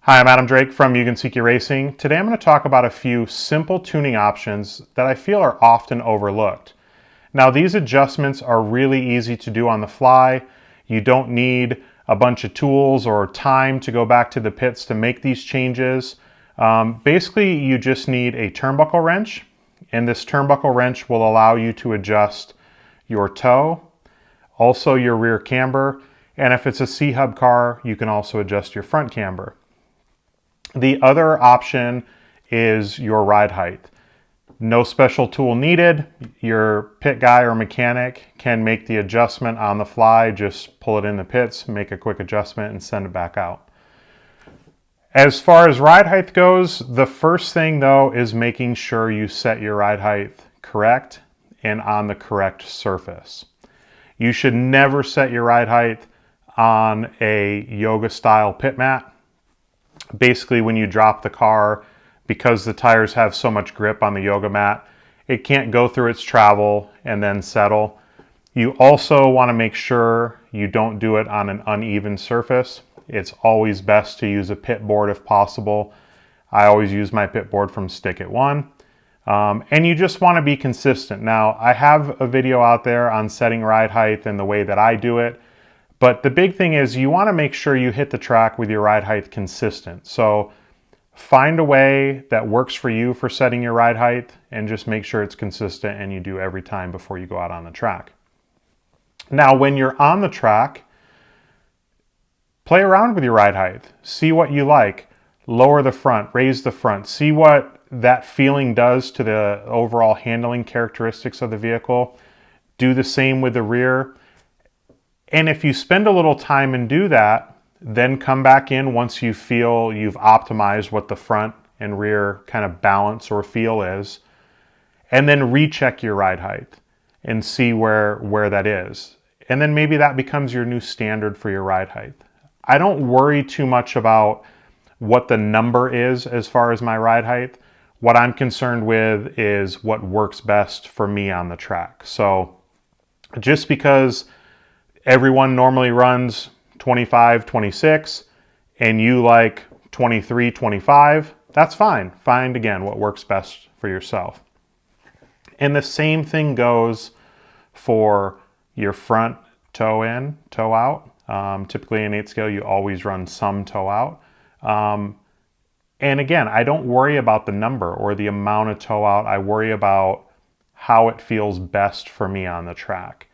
Hi, I'm Adam Drake from Mugen Seiki Racing. Today I'm going to talk about a few simple tuning options that I feel are often overlooked. Now, these adjustments are really easy to do on the fly. You don't need a bunch of tools or time to go back to the pits to make these changes. Basically, you just need a turnbuckle wrench, and this turnbuckle wrench will allow you to adjust your toe, also your rear camber, and if it's a C-hub car, you can also adjust your front camber. The other option is your ride height. No special tool needed. Your pit guy or mechanic can make the adjustment on the fly. Just pull it in the pits, make a quick adjustment, and send it back out. As far as ride height goes, the first thing though is making sure you set your ride height correct and on the correct surface. You should never set your ride height on a yoga style pit mat. Basically, when you drop the car, because the tires have so much grip on the yoga mat, it can't go through its travel and then settle. You also want to make sure you don't do it on an uneven surface. It's always best to use a pit board if possible. I always use my pit board from Stick It One. And you just want to be consistent. Now, I have a video out there on setting ride height and the way that I do it. But the big thing is you want to make sure you hit the track with your ride height consistent. So find a way that works for you for setting your ride height and just make sure it's consistent and you do every time before you go out on the track. Now, when you're on the track, play around with your ride height. See what you like. Lower the front, raise the front. See what that feeling does to the overall handling characteristics of the vehicle. Do the same with the rear. And if you spend a little time and do that, then come back in once you feel you've optimized what the front and rear kind of balance or feel is, and then recheck your ride height and see where that is. And then maybe that becomes your new standard for your ride height. I don't worry too much about what the number is as far as my ride height. What I'm concerned with is what works best for me on the track. So just because everyone normally runs 25, 26, and you like 23, 25, that's fine. Find, again, what works best for yourself. And the same thing goes for your front toe in, toe out. Typically in 8 scale, you always run some toe out. And again, I don't worry about the number or the amount of toe out. I worry about how it feels best for me on the track.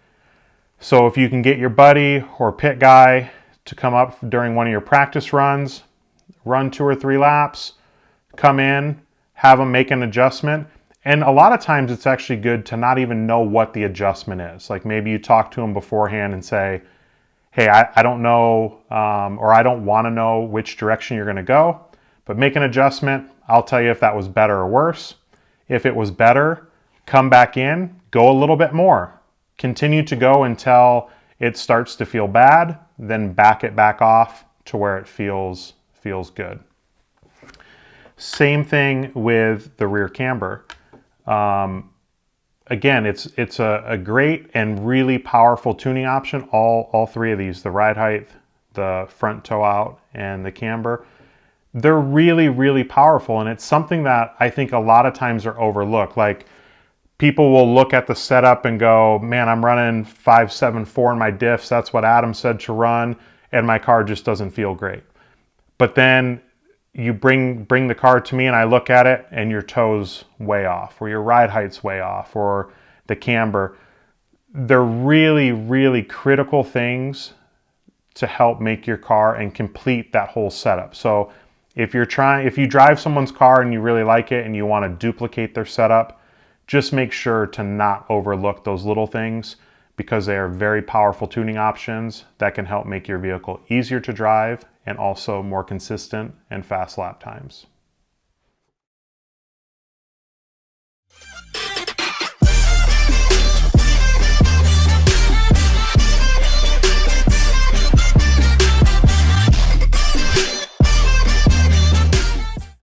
So if you can get your buddy or pit guy to come up during one of your practice runs, run 2 or 3 laps, come in, have them make an adjustment. And a lot of times it's actually good to not even know what the adjustment is. Like maybe you talk to them beforehand and say, hey, I don't know, or I don't want to know which direction you're going to go, but make an adjustment. I'll tell you if that was better or worse. If it was better, come back in, go a little bit more. Continue to go until it starts to feel bad, then back it back off to where it feels good. Same thing with the rear camber. Again, it's a great and really powerful tuning option. All 3 of these, the ride height, the front toe out, and the camber, they're really, really powerful. And it's something that I think a lot of times are overlooked. Like, people will look at the setup and go, man, I'm running 5.74 in my diffs. That's what Adam said to run. And my car just doesn't feel great. But then you bring the car to me and I look at it and your toe's way off, or your ride height's way off, or the camber. They're really, really critical things to help make your car and complete that whole setup. So if you drive someone's car and you really like it and you want to duplicate their setup, just make sure to not overlook those little things because they are very powerful tuning options that can help make your vehicle easier to drive and also more consistent and fast lap times.